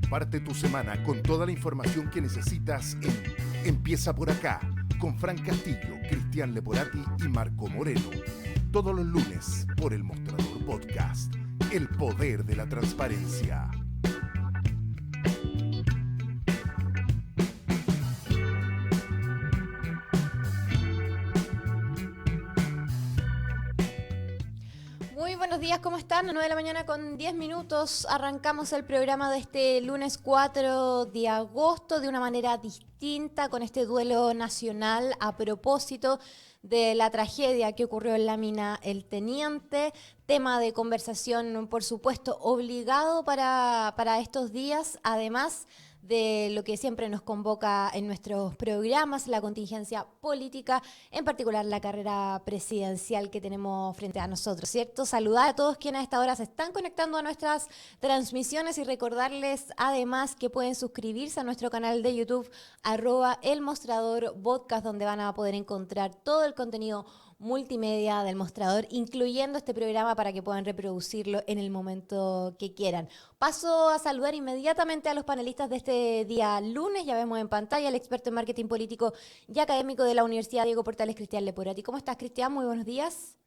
Parte tu semana con toda la información que necesitas en Empieza por acá, con Fran Castillo, Cristian Leporati y Marco Moreno. Todos los lunes por El Mostrador Podcast. El poder de la transparencia. Muy buenos días, ¿cómo están? 9 de la mañana con 10 minutos. Arrancamos el programa de este lunes 4 de agosto de una manera distinta con este duelo nacional a propósito de la tragedia que ocurrió en la mina El Teniente. Tema de conversación, por supuesto, obligado para estos días, además de lo que siempre nos convoca en nuestros programas, la contingencia política, en particular la carrera presidencial que tenemos frente a nosotros, ¿cierto? Saludar a todos quienes a esta hora se están conectando a nuestras transmisiones y recordarles además que pueden suscribirse a nuestro canal de YouTube, @elmostradorpodcast, donde van a poder encontrar todo el contenido multimedia del Mostrador, incluyendo este programa para que puedan reproducirlo en el momento que quieran. Paso a saludar inmediatamente a los panelistas de este día lunes. Ya vemos en pantalla al experto en marketing político y académico de la Universidad Diego Portales, Cristian Leporati. ¿Cómo estás, Cristian? Muy buenos días.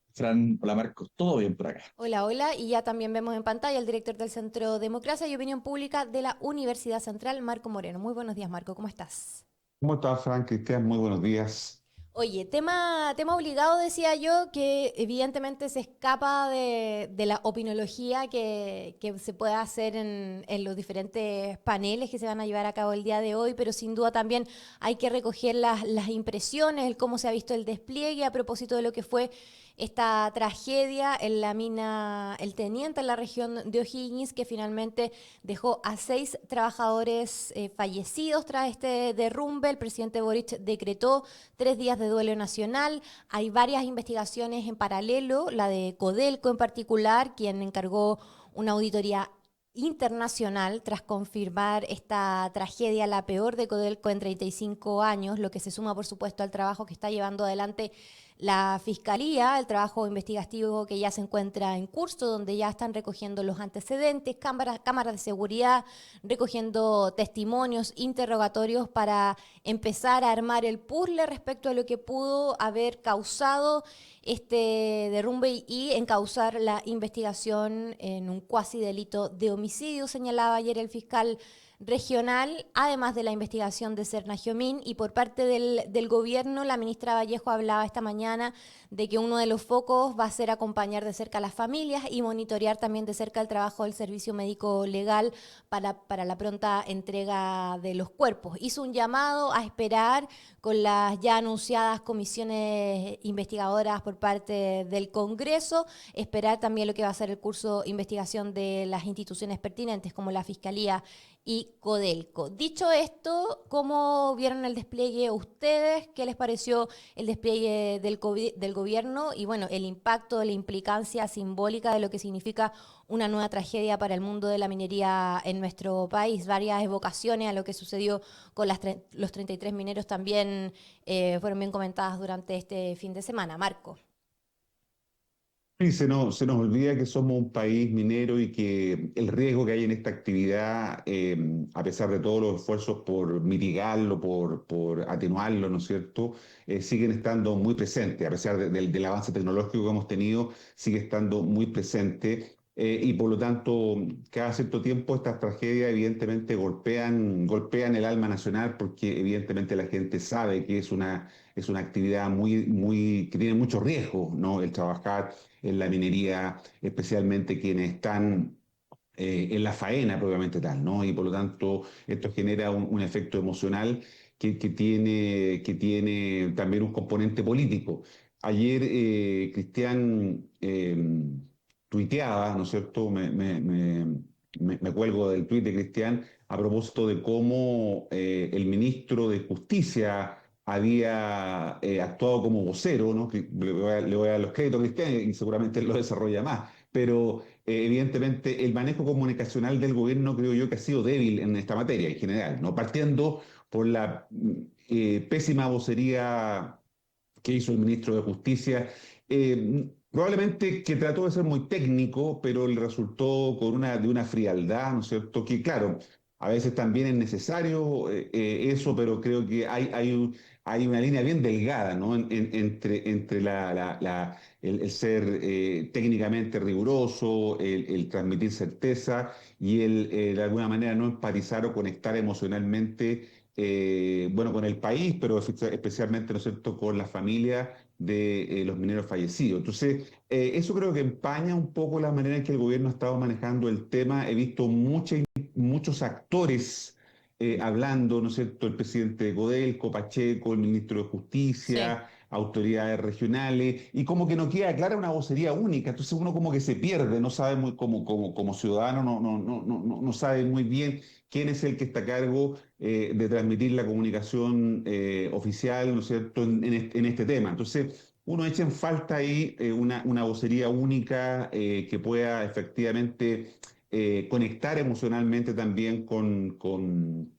Fran, hola Marcos, todo bien por acá. Hola, hola. Y ya también vemos en pantalla al director del Centro Democracia y Opinión Pública de la Universidad Central, Marco Moreno. Muy buenos días, Marco. ¿Cómo estás? ¿Cómo estás, Fran? Cristian, muy buenos días. Oye, tema obligado, decía yo, que evidentemente se escapa de la opinología que se puede hacer en los diferentes paneles que se van a llevar a cabo el día de hoy, pero sin duda también hay que recoger las impresiones, el cómo se ha visto el despliegue a propósito de lo que fue esta tragedia en la mina El Teniente, en la región de O'Higgins, que finalmente dejó a 6 trabajadores fallecidos tras este derrumbe. El presidente Boric decretó 3 días de duelo nacional. Hay varias investigaciones en paralelo, la de Codelco en particular, quien encargó una auditoría internacional tras confirmar esta tragedia, la peor de Codelco en 35 años, lo que se suma, por supuesto, al trabajo que está llevando adelante la Fiscalía, el trabajo investigativo que ya se encuentra en curso, donde ya están recogiendo los antecedentes, cámaras de seguridad, recogiendo testimonios, interrogatorios para empezar a armar el puzzle respecto a lo que pudo haber causado este derrumbe y encauzar la investigación en un cuasi delito de homicidio, señalaba ayer el fiscal regional, además de la investigación de Serna Giomín. Y por parte del gobierno, la ministra Vallejo hablaba esta mañana de que uno de los focos va a ser acompañar de cerca a las familias y monitorear también de cerca el trabajo del servicio médico legal para la pronta entrega de los cuerpos. Hizo un llamado a esperar con las ya anunciadas comisiones investigadoras por parte del Congreso, esperar también lo que va a ser el curso de investigación de las instituciones pertinentes como la Fiscalía y Codelco. Dicho esto, ¿cómo vieron el despliegue ustedes? ¿Qué les pareció el despliegue del gobierno? Y bueno, el impacto, la implicancia simbólica de lo que significa una nueva tragedia para el mundo de la minería en nuestro país. Varias evocaciones a lo que sucedió con los 33 mineros también fueron bien comentadas durante este fin de semana. Marco. Sí, se nos olvida que somos un país minero y que el riesgo que hay en esta actividad, a pesar de todos los esfuerzos por mitigarlo, por atenuarlo, ¿no es cierto?, siguen estando muy presentes, a pesar del avance tecnológico que hemos tenido, sigue estando muy presente. Y por lo tanto, cada cierto tiempo estas tragedias evidentemente golpean el alma nacional porque evidentemente la gente sabe que es una actividad que tiene mucho riesgo, ¿no? El trabajar en la minería, especialmente quienes están en la faena propiamente tal, ¿no? Y por lo tanto, esto genera un efecto emocional que tiene también un componente político. Ayer, Cristian tuiteaba, ¿no es cierto? Me cuelgo del tuit de Cristian a propósito de cómo el ministro de Justicia había actuado como vocero, ¿no? Que le voy a dar los créditos a Cristian y seguramente él lo desarrolla más, pero evidentemente el manejo comunicacional del gobierno creo yo que ha sido débil en esta materia en general, ¿no? Partiendo por la pésima vocería que hizo el ministro de Justicia. Probablemente que trató de ser muy técnico, pero le resultó de una frialdad, ¿no es cierto? Que claro, a veces también es necesario eso, pero creo que hay una línea bien delgada, ¿no? Entre el ser técnicamente riguroso, el transmitir certeza y el de alguna manera no empatizar o conectar emocionalmente, bueno, con el país, pero especialmente, ¿no es cierto?, con la familia de los mineros fallecidos. Entonces, eso creo que empaña un poco la manera en que el gobierno ha estado manejando el tema. He visto muchos actores hablando, ¿no es cierto? El presidente de Codelco, Pacheco, el ministro de Sí. Justicia, autoridades regionales, y como que no queda clara una vocería única. Entonces uno como que se pierde, no sabe muy, como ciudadano, no sabe muy bien quién es el que está a cargo de transmitir la comunicación oficial, ¿no es cierto?, en este tema. Entonces, uno echa en falta ahí una vocería única que pueda efectivamente conectar emocionalmente también con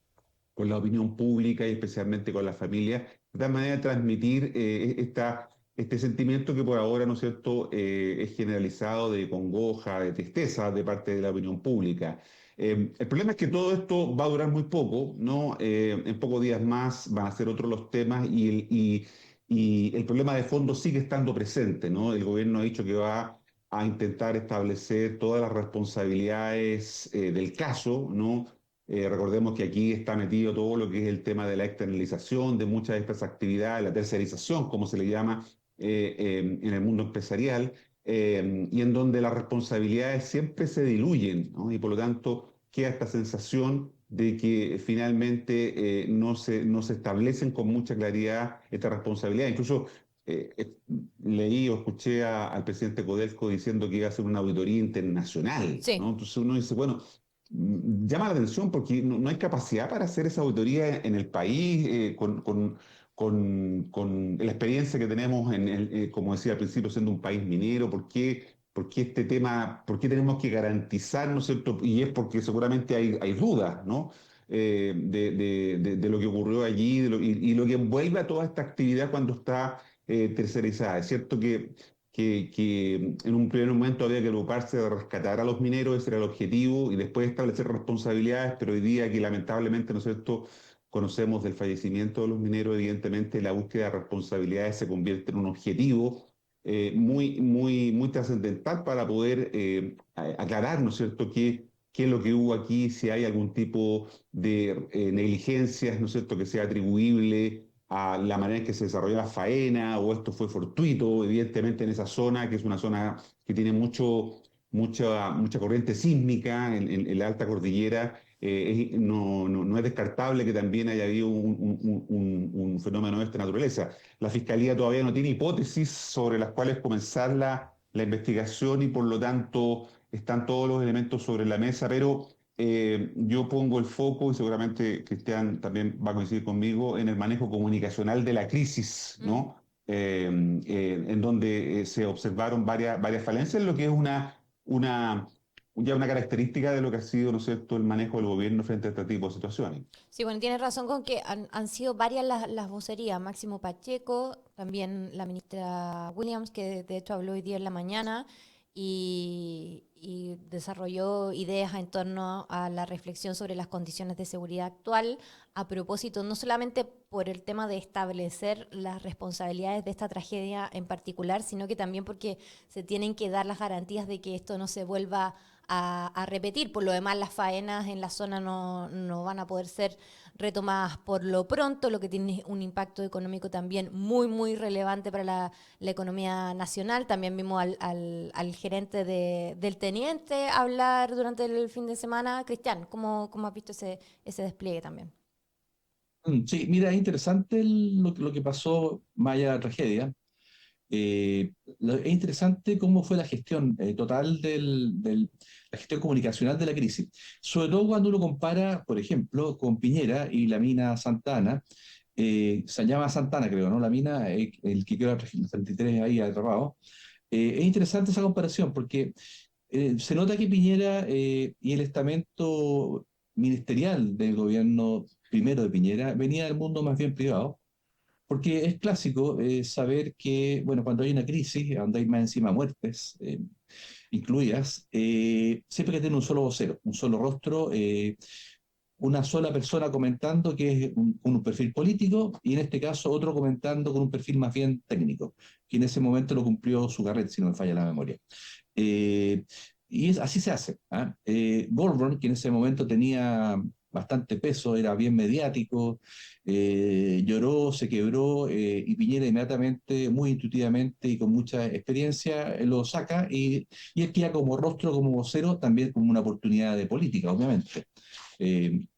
la opinión pública y especialmente con la familia, de tal manera de transmitir este sentimiento que por ahora, ¿no es cierto?, es generalizado de congoja, de tristeza de parte de la opinión pública. El problema es que todo esto va a durar muy poco, ¿no? En pocos días más van a ser otros los temas y el problema de fondo sigue estando presente, ¿no? El gobierno ha dicho que va a intentar establecer todas las responsabilidades del caso, ¿no? Recordemos que aquí está metido todo lo que es el tema de la externalización de muchas de estas actividades, la tercerización, como se le llama en el mundo empresarial, y en donde las responsabilidades siempre se diluyen, ¿no? Y por lo tanto queda esta sensación de que finalmente no se establecen con mucha claridad estas responsabilidades. Incluso leí o escuché al presidente Codelco diciendo que iba a hacer una auditoría internacional, Sí. ¿no? Entonces uno dice, bueno, llama la atención porque no hay capacidad para hacer esa auditoría en el país con la experiencia que tenemos, como decía al principio, siendo un país minero. ¿Por qué este tema, por qué tenemos que garantizar, ¿no es cierto? Y es porque seguramente hay dudas, ¿no? De lo que ocurrió allí y lo que envuelve a toda esta actividad cuando está tercerizada. Es cierto que en un primer momento había que preocuparse de rescatar a los mineros, ese era el objetivo, y después establecer responsabilidades, pero hoy día que lamentablemente, ¿no es cierto?, conocemos del fallecimiento de los mineros, evidentemente la búsqueda de responsabilidades se convierte en un objetivo muy trascendental para poder aclarar, ¿no es cierto?, qué es lo que hubo aquí, si hay algún tipo de negligencias, ¿no es cierto?, que sea atribuible a la manera en que se desarrolló la faena, o esto fue fortuito, evidentemente en esa zona, que es una zona que tiene mucha corriente sísmica en la alta cordillera. No es descartable que también haya habido un fenómeno de esta naturaleza. La Fiscalía todavía no tiene hipótesis sobre las cuales comenzar la investigación y por lo tanto están todos los elementos sobre la mesa, pero yo pongo el foco, y seguramente Cristian también va a coincidir conmigo, en el manejo comunicacional de la crisis, Mm. ¿no? En donde se observaron varias falencias, lo que es una, ya una característica de lo que ha sido, ¿no es cierto?, el manejo del gobierno frente a este tipo de situaciones. Sí, bueno, tienes razón con que han sido varias las vocerías. Máximo Pacheco, también la ministra Williams, que de hecho habló hoy día en la mañana y desarrolló ideas en torno a la reflexión sobre las condiciones de seguridad actual, a propósito, no solamente por el tema de establecer las responsabilidades de esta tragedia en particular, sino que también porque se tienen que dar las garantías de que esto no se vuelva a repetir. Por lo demás, las faenas en la zona no van a poder ser retomadas por lo pronto, lo que tiene un impacto económico también muy relevante para la economía nacional. También vimos al gerente del teniente hablar durante el fin de semana. Cristian, ¿cómo has visto ese despliegue también? Sí, mira, es interesante lo que pasó más allá de la tragedia. Es interesante cómo fue la gestión total la gestión comunicacional de la crisis. Sobre todo cuando uno compara, por ejemplo, con Piñera y la mina Santa Ana. Se llama Santa Ana, creo, ¿no? La mina, el que quedó en la 33 ahí atrapado. Es interesante esa comparación porque se nota que Piñera y el estamento ministerial del gobierno primero de Piñera venía del mundo más bien privado, Porque es clásico saber que, bueno, cuando hay una crisis, donde hay más encima muertes incluidas, siempre que tiene un solo vocero, un solo rostro, una sola persona comentando que es un perfil político y en este caso otro comentando con un perfil más bien técnico, que en ese momento lo cumplió Sugarret, si no me falla la memoria. Eh, Así se hace. ¿Ah? Goldberg, que en ese momento tenía bastante peso, era bien mediático, lloró, se quebró y Piñera inmediatamente, muy intuitivamente y con mucha experiencia, lo saca y él queda como rostro, como vocero, también como una oportunidad de política, obviamente.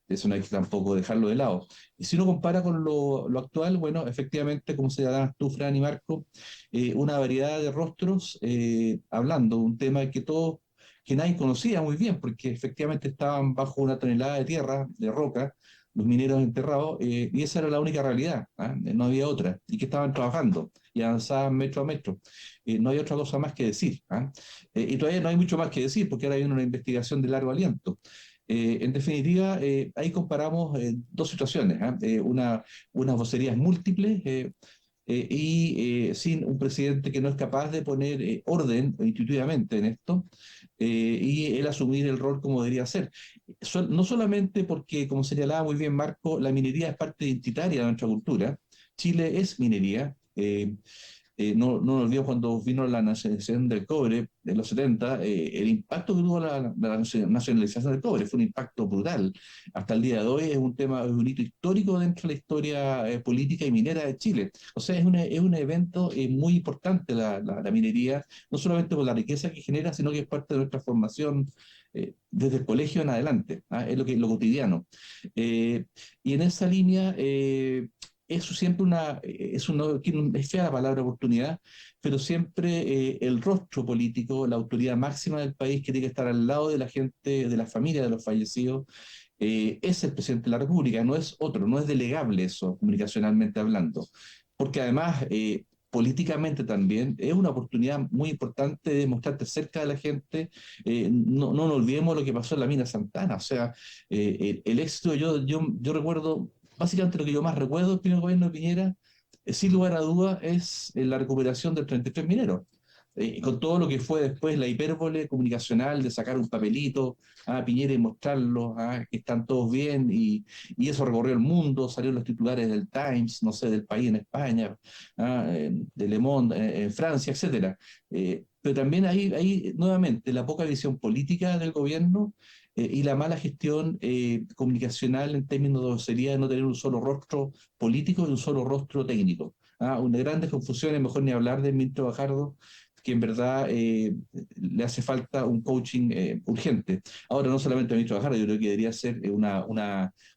Eso no hay que tampoco dejarlo de lado. Y si uno compara con lo actual, bueno, efectivamente, como señalaban tú, Fran y Marco, una variedad de rostros hablando de un tema que nadie conocía muy bien, porque efectivamente estaban bajo una tonelada de tierra, de roca, los mineros enterrados, y esa era la única realidad, ¿ah? No había otra, y que estaban trabajando y avanzaban metro a metro. No hay otra cosa más que decir. ¿Ah? Y todavía no hay mucho más que decir, porque ahora viene una investigación de largo aliento. En definitiva, ahí comparamos dos situaciones, ¿ah? Unas vocerías múltiples y sin un presidente que no es capaz de poner orden intuitivamente en esto y él asumir el rol como debería ser. No solamente porque, como señalaba muy bien Marco, la minería es parte identitaria de nuestra cultura. Chile es minería. No nos olvidemos cuando vino la nacionalización del cobre en los 70, el impacto que tuvo la nacionalización del cobre fue un impacto brutal. Hasta el día de hoy es un tema, es un hito histórico dentro de la historia política y minera de Chile. O sea, es un evento muy importante la minería, no solamente por la riqueza que genera, sino que es parte de nuestra formación desde el colegio en adelante. ¿Ah? Es lo cotidiano. Y en esa línea, eso siempre es fea la palabra oportunidad, pero siempre el rostro político, la autoridad máxima del país que tiene que estar al lado de la gente, de la familia de los fallecidos, es el presidente de la República, no es otro, no es delegable eso, comunicacionalmente hablando, porque además, políticamente también, es una oportunidad muy importante de mostrarte cerca de la gente. No nos olvidemos lo que pasó en la mina Santana, o sea, el éxito, yo recuerdo, básicamente lo que yo más recuerdo del primer gobierno de Piñera, sin lugar a dudas, es la recuperación del 33 minero. Con todo lo que fue después la hipérbole comunicacional de sacar un papelito a Piñera y mostrarlo, que están todos bien, y eso recorrió el mundo, salieron los titulares del Times, no sé, del País en España, de Le Monde en Francia, etcétera. Pero también hay nuevamente la poca visión política del gobierno y la mala gestión comunicacional en términos de sería de no tener un solo rostro político y un solo rostro técnico. Una grandes confusiones, mejor ni hablar de ministro Bajardo, que en verdad le hace falta un coaching urgente. Ahora, no solamente el ministro Bajardo, yo creo que debería ser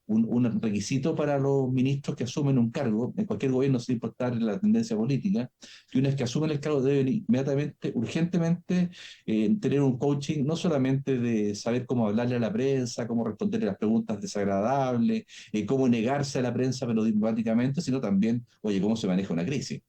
un requisito para los ministros que asumen un cargo en cualquier gobierno, sin importar la tendencia política, que una vez que asumen el cargo deben inmediatamente, urgentemente, tener un coaching no solamente de saber cómo hablarle a la prensa, cómo responder a las preguntas desagradables, cómo negarse a la prensa pero diplomáticamente, sino también, oye, cómo se maneja una crisis.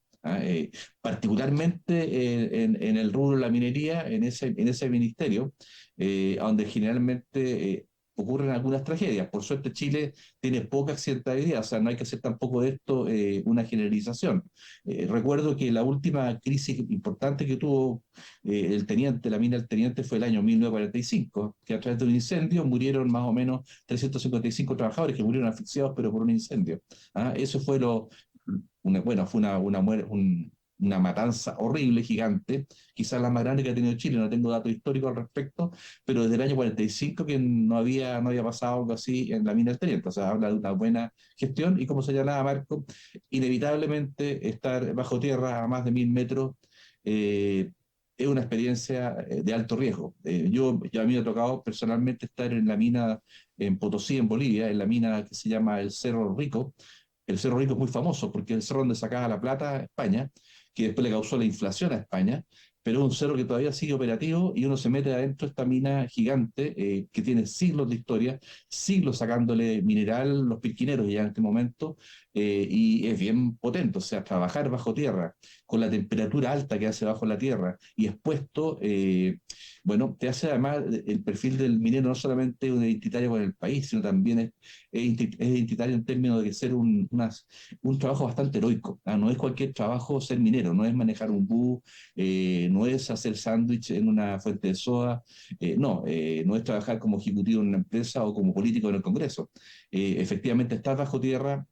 Particularmente en el rubro de la minería, en ese ministerio, donde generalmente ocurren algunas tragedias. Por suerte Chile tiene poca accidentabilidad, o sea, no hay que hacer tampoco de esto una generalización. Recuerdo que la última crisis importante que tuvo el teniente, la mina del teniente, fue el año 1945, que a través de un incendio murieron más o menos 355 trabajadores que murieron asfixiados, pero por un incendio. Eso fue fue una matanza horrible, gigante, quizás la más grande que ha tenido Chile, no tengo datos históricos al respecto, pero desde el año 45 que no había pasado algo así en la mina del Teniente, o sea, habla de una buena gestión y como señalaba Marco, inevitablemente estar bajo tierra a más de 1000 metros es una experiencia de alto riesgo. A mí me ha tocado personalmente estar en la mina en Potosí, en Bolivia, en la mina que se llama el Cerro Rico. El Cerro Rico es muy famoso porque es el cerro donde sacaba la plata a España, que después le causó la inflación a España, pero es un cerro que todavía sigue operativo y uno se mete adentro de esta mina gigante que tiene siglos de historia, siglos sacándole mineral, los pirquineros ya en este momento, y es bien potente, o sea, trabajar bajo tierra, con la temperatura alta que hace bajo la tierra y expuesto, bueno, te hace además el perfil del minero no solamente un identitario con el país, sino también es identitario en términos de ser un trabajo bastante heroico. ¿Ah? No es cualquier trabajo ser minero, no es manejar un bus, no es hacer sándwich en una fuente de soda, no es trabajar como ejecutivo en una empresa o como político en el Congreso. Efectivamente, estar bajo tierra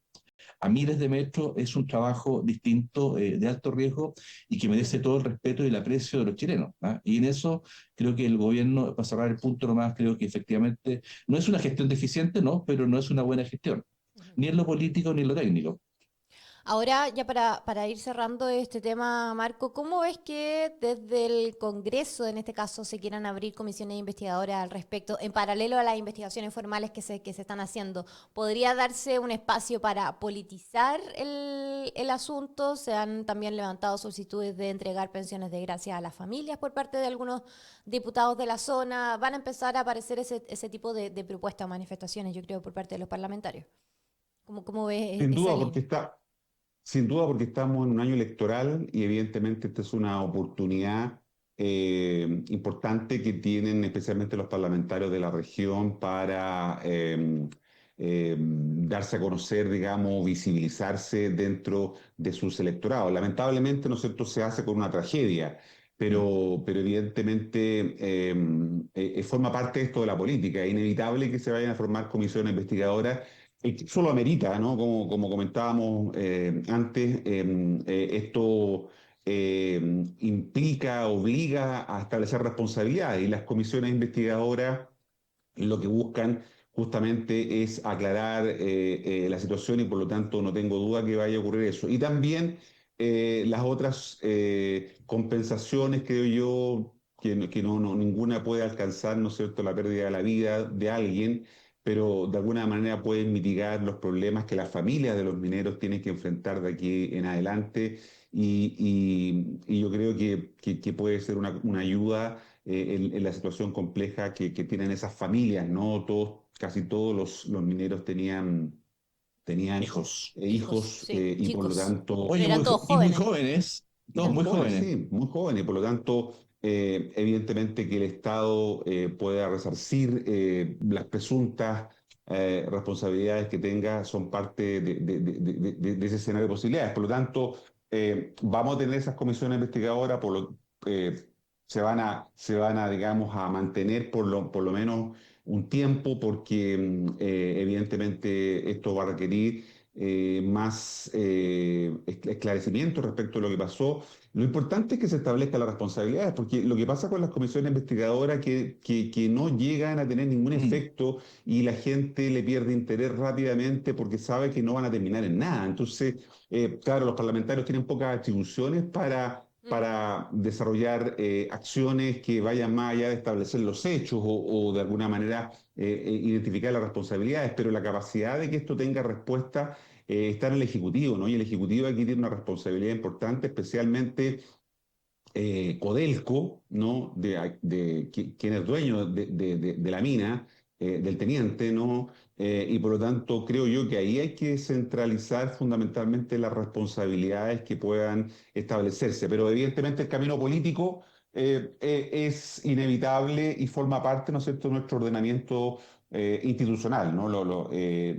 a miles de metros es un trabajo distinto, de alto riesgo y que merece todo el respeto y el aprecio de los chilenos. ¿Ah? Y en eso creo que el gobierno, para cerrar el punto nomás, creo que efectivamente no es una gestión deficiente, no, pero no es una buena gestión, Ujú. ni en lo político ni en lo técnico. Ahora, ya para ir cerrando este tema, Marco, ¿cómo ves que desde el Congreso, en este caso, se quieran abrir comisiones investigadoras al respecto, en paralelo a las investigaciones formales que se están haciendo? ¿Podría darse un espacio para politizar el asunto? Se han también levantado solicitudes de entregar pensiones de gracia a las familias por parte de algunos diputados de la zona. Van a empezar a aparecer ese tipo de propuestas o manifestaciones, yo creo, por parte de los parlamentarios. ¿Cómo ves Sin esa duda, línea? sin duda porque estamos en un año electoral y evidentemente esta es una oportunidad importante que tienen especialmente los parlamentarios de la región para darse a conocer, digamos, visibilizarse dentro de sus electorados. Lamentablemente, ¿no es cierto?, se hace con una tragedia. Mm. Pero evidentemente forma parte de esto de la política. Es inevitable que se vayan a formar comisiones investigadoras. Eso lo amerita, ¿no? Como comentábamos antes, esto implica, obliga a establecer responsabilidades y las comisiones investigadoras lo que buscan justamente es aclarar la situación y por lo tanto no tengo duda que vaya a ocurrir eso. Y también las otras compensaciones, creo yo, que ninguna puede alcanzar, ¿no es cierto?, la pérdida de la vida de alguien, pero de alguna manera pueden mitigar los problemas que las familias de los mineros tienen que enfrentar de aquí en adelante. Y yo creo que puede ser una ayuda en la situación compleja que tienen esas familias, ¿no? Casi todos los mineros tenían Hijos. Hijos, hijos sí, y por lo chicos. tanto, Pero Oye, eran todos y muy jóvenes. jóvenes, todos muy muy jóvenes, jóvenes. sí, muy jóvenes, por lo tanto, evidentemente que el Estado pueda resarcir las presuntas responsabilidades que tenga son parte de ese escenario de posibilidades. Por lo tanto, vamos a tener esas comisiones investigadoras, se van a, digamos, a mantener por lo menos un tiempo, porque evidentemente esto va a requerir más esclarecimiento respecto a lo que pasó. Lo importante es que se establezcan las responsabilidades, porque lo que pasa con las comisiones investigadoras que no llegan a tener ningún Mm, efecto y la gente le pierde interés rápidamente porque sabe que no van a terminar en nada. Entonces, claro, los parlamentarios tienen pocas atribuciones Mm. para desarrollar acciones que vayan más allá de establecer los hechos o de alguna manera identificar las responsabilidades, pero la capacidad de que esto tenga respuesta está en el Ejecutivo, ¿no? Y el Ejecutivo aquí tiene una responsabilidad importante, especialmente Codelco, ¿no? Quien es dueño de la mina, del teniente, ¿no? Y por lo tanto creo yo que ahí hay que centralizar fundamentalmente las responsabilidades que puedan establecerse. Pero evidentemente el camino político es inevitable y forma parte, ¿no es cierto?, de nuestro ordenamiento institucional, ¿no? Pero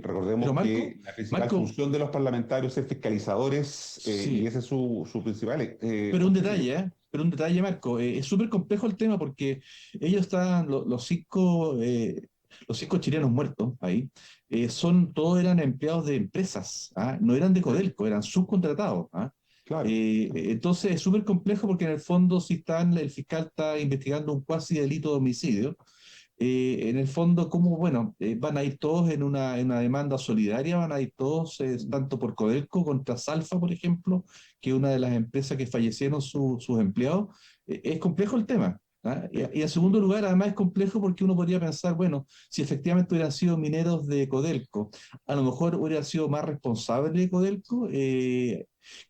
Recordemos que la principal Marco, función de los parlamentarios es fiscalizadores y sí, ese es su principal pero un objetivo. detalle, ¿eh? Pero un detalle, Marco, es súper complejo el tema porque ellos están, los cinco chilenos muertos ahí, todos eran empleados de empresas, ¿ah? No eran de Sí, Codelco, eran subcontratados, ¿ah? claro. Entonces es súper complejo porque en el fondo si el fiscal está investigando un cuasi delito de homicidio, en el fondo, ¿cómo, bueno, van a ir todos en una demanda solidaria? ¿Van a ir todos, tanto por Codelco contra Salfa, por ejemplo, que es una de las empresas que fallecieron sus empleados? Es complejo el tema. ¿Ah? Y en segundo lugar, además es complejo porque uno podría pensar, bueno, si efectivamente hubieran sido mineros de Codelco, a lo mejor hubiera sido más responsable de Codelco.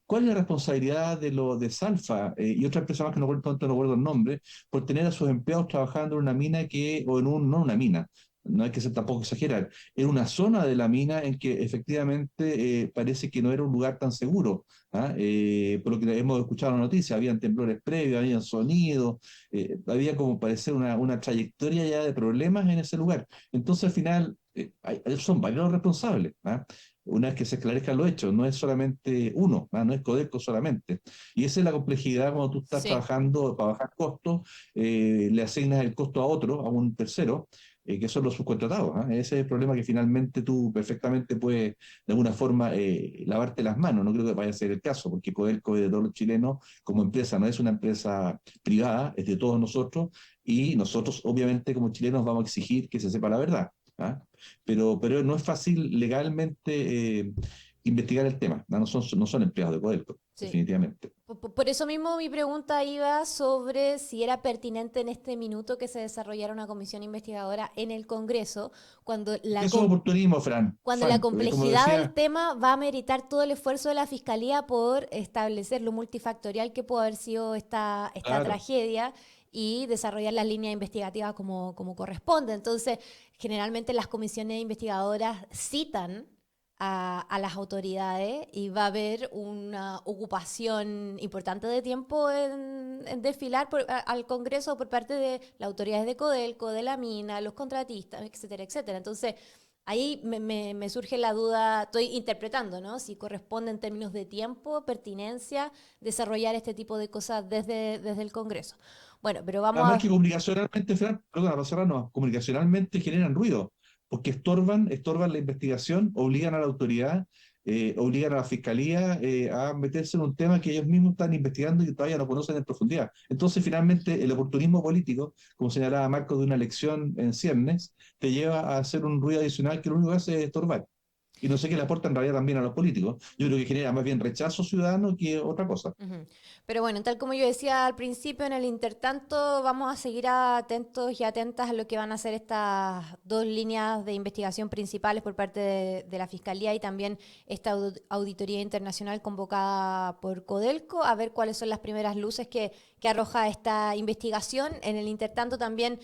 ¿Cuál es la responsabilidad de Salfa y otras empresas más que no recuerdo el nombre, por tener a sus empleados trabajando en una mina no una mina, no hay que ser tampoco exagerar, era una zona de la mina en que efectivamente parece que no era un lugar tan seguro. ¿Ah? Por lo que hemos escuchado en la noticia, habían temblores previos, habían sonidos, había como parecer una trayectoria ya de problemas en ese lugar. Entonces al final son varios los responsables. ¿Ah? Una vez que se esclarezcan los hechos, no es solamente uno, ¿ah? No es Codelco solamente. Y esa es la complejidad cuando tú estás Sí. trabajando para bajar costos, le asignas el costo a otro, a un tercero, que son los subcontratados. ¿Ah? Ese es el problema que finalmente tú perfectamente puedes, de alguna forma, lavarte las manos. No creo que vaya a ser el caso, porque Codelco es de todos los chilenos como empresa, no es una empresa privada, es de todos nosotros, y nosotros, obviamente, como chilenos, vamos a exigir que se sepa la verdad. ¿Ah? Pero no es fácil legalmente investigar el tema. No son empleados de Codelco, Sí. definitivamente. Por eso mismo mi pregunta iba sobre si era pertinente en este minuto que se desarrollara una comisión investigadora en el Congreso, cuando Eso es oportunismo, Fran. cuando la Fan, como complejidad del decía, tema va a meritar todo el esfuerzo de la Fiscalía por establecer lo multifactorial que pudo haber sido esta claro. tragedia y desarrollar las líneas investigativas como corresponde. Entonces, generalmente las comisiones investigadoras citan a las autoridades y va a haber una ocupación importante de tiempo en desfilar al Congreso por parte de las autoridades de Codelco, de la mina, los contratistas, etcétera, etcétera. Entonces, ahí me surge la duda, estoy interpretando, ¿no? Si corresponde en términos de tiempo, pertinencia, desarrollar este tipo de cosas desde el Congreso. Bueno, pero vamos además a... que comunicacionalmente, Fran, perdona, para cerrar, no, comunicacionalmente generan ruido, porque estorban la investigación, obligan a la autoridad, obligan a la fiscalía a meterse en un tema que ellos mismos están investigando y todavía no conocen en profundidad. Entonces, finalmente, el oportunismo político, como señalaba Marco, de una elección en ciernes, te lleva a hacer un ruido adicional que lo único que hace es estorbar. Y no sé qué le aporta en realidad también a los políticos. Yo creo que genera más bien rechazo ciudadano que otra cosa. Ujú. Pero bueno, tal como yo decía al principio, en el intertanto vamos a seguir atentos y atentas a lo que van a hacer estas dos líneas de investigación principales por parte de la Fiscalía y también esta auditoría internacional convocada por Codelco, a ver cuáles son las primeras luces que arroja esta investigación. En el intertanto también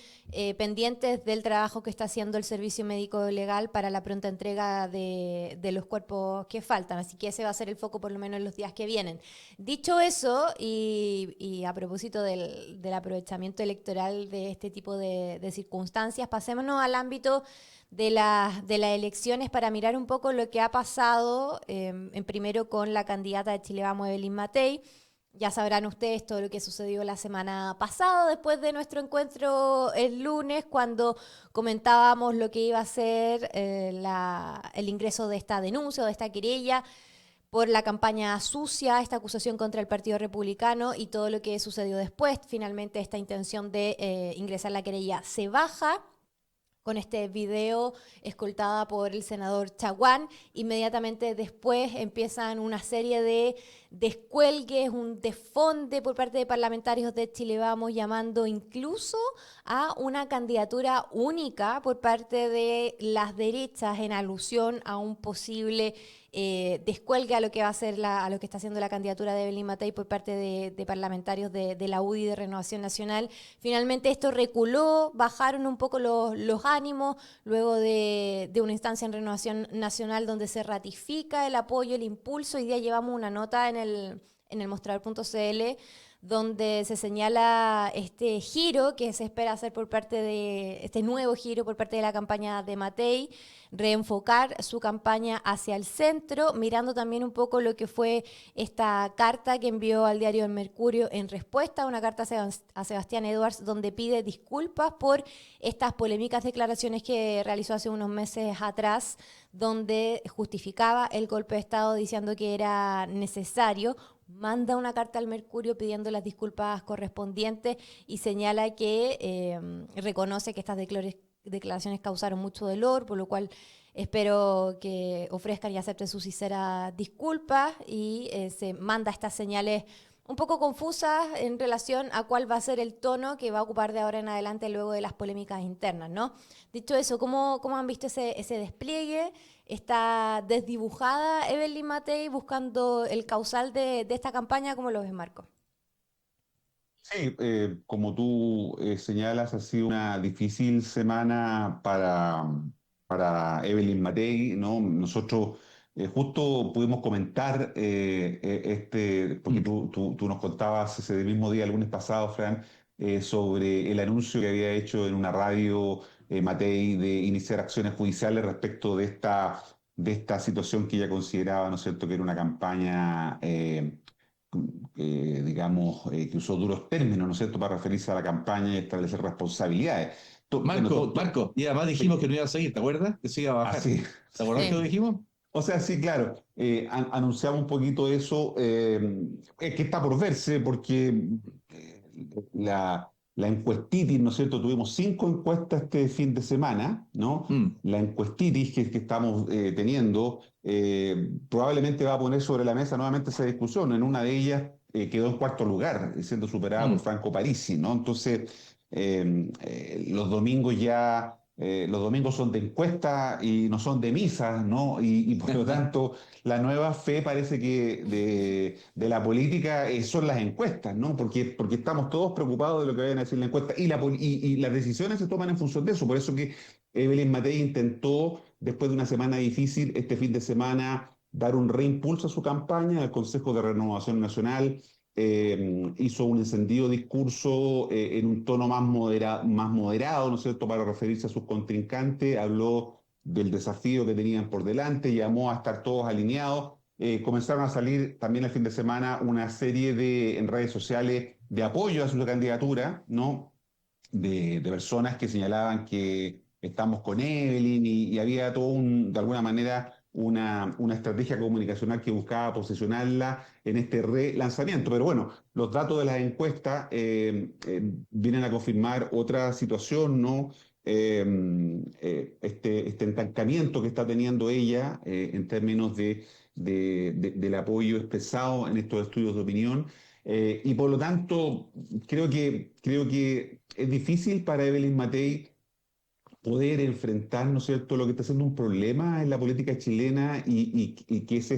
pendientes del trabajo que está haciendo el Servicio Médico Legal para la pronta entrega de los cuerpos que faltan. Así que ese va a ser el foco por lo menos en los días que vienen. Dicho eso, y a propósito del aprovechamiento electoral de este tipo de circunstancias, pasémonos al ámbito de las elecciones para mirar un poco lo que ha pasado en primero con la candidata de Chile Vamos, Evelyn Matei. Ya sabrán ustedes todo lo que sucedió la semana pasada, después de nuestro encuentro el lunes, cuando comentábamos lo que iba a ser el ingreso de esta denuncia o de esta querella por la campaña sucia, esta acusación contra el Partido Republicano y todo lo que sucedió después. Finalmente esta intención de ingresar la querella se baja con este video escoltada por el senador Chaguán. Inmediatamente después empiezan una serie de descuelgues, un desfonde por parte de parlamentarios de Chile Vamos, llamando incluso a una candidatura única por parte de las derechas en alusión a un posible descuelgue a lo que va a ser a lo que está haciendo la candidatura de Evelyn Matei por parte de parlamentarios de la UDI de Renovación Nacional. Finalmente esto reculó, bajaron un poco los ánimos luego de una instancia en Renovación Nacional donde se ratifica el apoyo, el impulso. Hoy día llevamos una nota en el mostrador.cl donde se señala este giro que se espera hacer por parte de este nuevo giro por parte de la campaña de Matei, reenfocar su campaña hacia el centro, mirando también un poco lo que fue esta carta que envió al diario El Mercurio en respuesta a una carta a Sebastián Edwards, donde pide disculpas por estas polémicas declaraciones que realizó hace unos meses atrás, donde justificaba el golpe de Estado diciendo que era necesario. Manda una carta al Mercurio pidiendo las disculpas correspondientes y señala que reconoce que estas declaraciones causaron mucho dolor, por lo cual espero que ofrezcan y acepten sus sinceras disculpas y se manda estas señales un poco confusas en relación a cuál va a ser el tono que va a ocupar de ahora en adelante luego de las polémicas internas, ¿no? Dicho eso, ¿cómo han visto ese despliegue? ¿Está desdibujada Evelyn Matei buscando el causal de esta campaña? ¿Cómo lo ves, Marco? Sí, Sí, como tú señalas, ha sido una difícil semana para Evelyn Matei, ¿no? Nosotros justo pudimos comentar, porque Mm. tú nos contabas ese mismo día, el lunes pasado, Fran, sobre el anuncio que había hecho en una radio Matei de iniciar acciones judiciales respecto de esta situación que ella consideraba, ¿no es cierto?, que era una campaña digamos, que usó duros términos, ¿no es cierto?, para referirse a la campaña y establecer responsabilidades. Bueno, Marco, y además dijimos que no iba a seguir, ¿te acuerdas? Que se iba a bajar. así. ¿Te acuerdas que lo Sí. dijimos? O sea, sí, claro, anunciamos un poquito eso, que está por verse, porque la encuestitis, ¿no es cierto? Tuvimos 5 encuestas este fin de semana, ¿no? Mm. La encuestitis que estamos teniendo probablemente va a poner sobre la mesa nuevamente esa discusión. En una de ellas quedó en cuarto lugar, siendo superada por Mm. Franco Parisi, ¿no? Entonces, los domingos ya los domingos son de encuesta y no son de misa, ¿no? Y por lo tanto, la nueva fe parece que de la política son las encuestas, ¿no? Porque estamos todos preocupados de lo que vayan a decir la encuesta y las decisiones se toman en función de eso. Por eso que Evelyn Matei intentó, después de una semana difícil, este fin de semana dar un reimpulso a su campaña al Consejo de Renovación Nacional, hizo un encendido discurso en un tono más moderado, ¿no es cierto?, para referirse a sus contrincantes, habló del desafío que tenían por delante, llamó a estar todos alineados. Comenzaron a salir también el fin de semana una serie en redes sociales de apoyo a su candidatura, ¿no? De personas que señalaban que estamos con Evelyn y había todo de alguna manera una estrategia comunicacional que buscaba posicionarla en este relanzamiento. Pero bueno, los datos de las encuestas vienen a confirmar otra situación, ¿no? Este estancamiento que está teniendo ella en términos del apoyo expresado en estos estudios de opinión. Y por lo tanto, creo que es difícil para Evelyn Matei poder enfrentar, ¿no es cierto?, lo que está siendo un problema en la política chilena y que es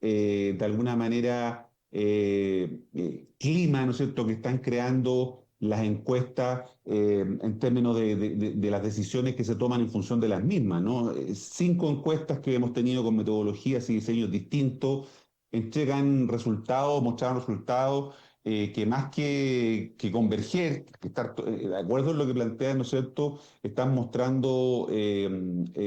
de alguna manera, clima, ¿no es cierto?, que están creando las encuestas en términos de las decisiones que se toman en función de las mismas, ¿no? 5 encuestas que hemos tenido con metodologías y diseños distintos entregan resultados, mostraron resultados que más que converger, que estar de acuerdo en lo que plantean, ¿no es cierto?, están mostrando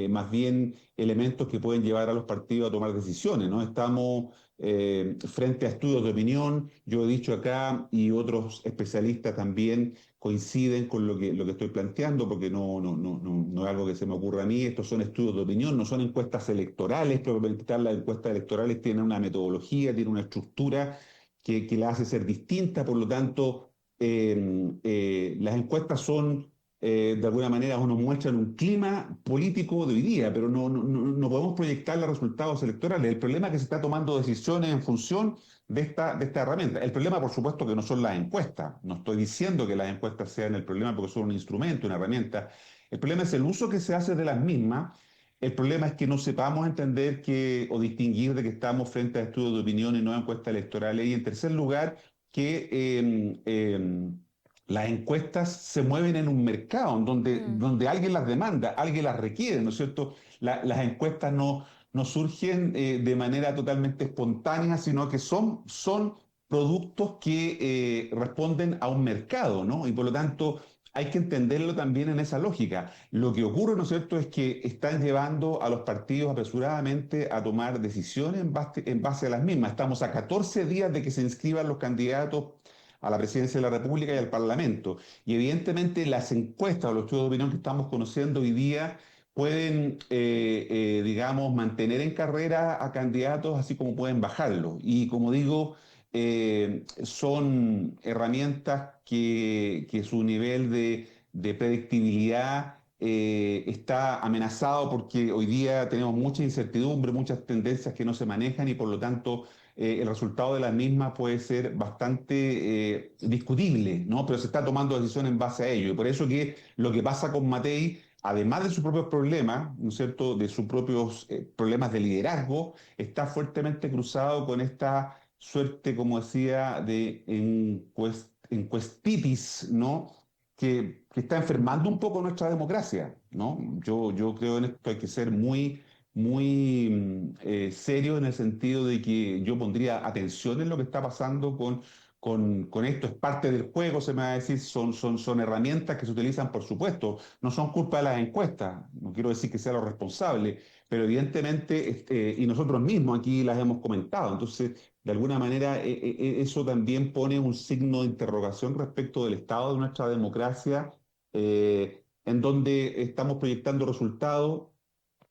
más bien elementos que pueden llevar a los partidos a tomar decisiones, ¿no? Estamos frente a estudios de opinión, yo he dicho acá y otros especialistas también coinciden con lo que estoy planteando, porque no es algo que se me ocurra a mí, estos son estudios de opinión, no son encuestas electorales, propiamente tal, las encuestas electorales tienen una metodología, tienen una estructura que la hace ser distinta, por lo tanto, las encuestas son, de alguna manera, nos muestran un clima político de hoy día, pero no podemos proyectar los resultados electorales. El problema es que se está tomando decisiones en función de esta herramienta. El problema, por supuesto, que no son las encuestas. No estoy diciendo que las encuestas sean el problema porque son un instrumento, una herramienta. El problema es el uso que se hace de las mismas. El problema es que no sepamos entender o distinguir de que estamos frente a estudios de opinión y no a encuestas electorales. Y en tercer lugar, que las encuestas se mueven en un mercado en Mm. donde alguien las demanda, alguien las requiere, ¿no es cierto? Las encuestas no surgen de manera totalmente espontánea, sino que son productos que responden a un mercado, ¿no? Y por lo tanto hay que entenderlo también en esa lógica. Lo que ocurre, ¿no es cierto?, es que están llevando a los partidos apresuradamente a tomar decisiones en base a las mismas. Estamos a 14 días de que se inscriban los candidatos a la presidencia de la República y al Parlamento. Y evidentemente las encuestas o los estudios de opinión que estamos conociendo hoy día pueden, digamos, mantener en carrera a candidatos, así como pueden bajarlos. Y como digo, son herramientas que su nivel de predictibilidad está amenazado porque hoy día tenemos mucha incertidumbre, muchas tendencias que no se manejan y por lo tanto el resultado de las mismas puede ser bastante discutible, ¿no? Pero se está tomando decisiones en base a ello. Y por eso que lo que pasa con Matei, además de sus propios problemas, ¿no es cierto?, de sus propios problemas de liderazgo, está fuertemente cruzado con esta suerte, como decía, de encuestitis, ¿no? Que está enfermando un poco nuestra democracia, ¿no? Yo creo en esto hay que ser muy serio en el sentido de que yo pondría atención en lo que está pasando con esto. Es parte del juego, se me va a decir, son herramientas que se utilizan, por supuesto, no son culpa de las encuestas, no quiero decir que sea lo responsable, pero evidentemente, y nosotros mismos aquí las hemos comentado, entonces, de alguna manera, eso también pone un signo de interrogación respecto del estado de nuestra democracia, en donde estamos proyectando resultados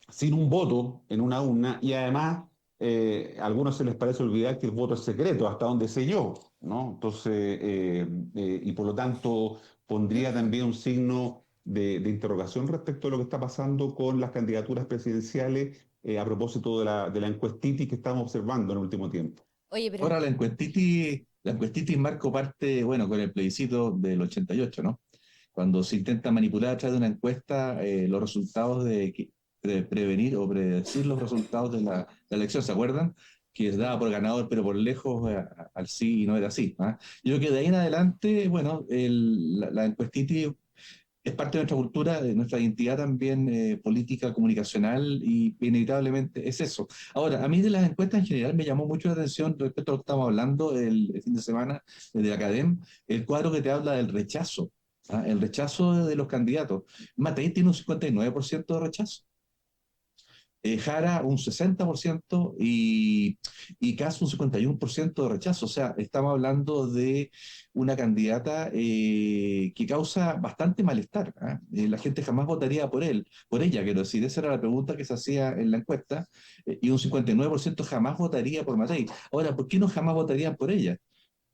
sin un voto en una urna y además a algunos se les parece olvidar que el voto es secreto, hasta donde sé yo, ¿no? Entonces, y por lo tanto pondría también un signo de interrogación respecto a lo que está pasando con las candidaturas presidenciales a propósito de la encuestitis que estamos observando en el último tiempo. Oye, pero Ahora la encuestitis marcó parte, bueno, con el plebiscito del 88, ¿no? Cuando se intenta manipular a través de una encuesta los resultados de prevenir o predecir los resultados de la elección, ¿se acuerdan? Que es dada por ganador, pero por lejos al sí y no era así. ¿Ah? Yo creo que de ahí en adelante, bueno, la encuestitis es parte de nuestra cultura, de nuestra identidad también política, comunicacional, y inevitablemente es eso. Ahora, a mí de las encuestas en general me llamó mucho la atención respecto a lo que estamos hablando el fin de semana de la Academ, el cuadro que te habla del rechazo, ¿ah? El rechazo de los candidatos. Matei tiene un 59% de rechazo. Jara un 60% y Kast un 51% de rechazo. O sea, estamos hablando de una candidata que causa bastante malestar. ¿Ah? La gente jamás votaría por ella, quiero decir. Esa era la pregunta que se hacía en la encuesta, y un 59% jamás votaría por Matei. Ahora, ¿por qué no jamás votarían por ella?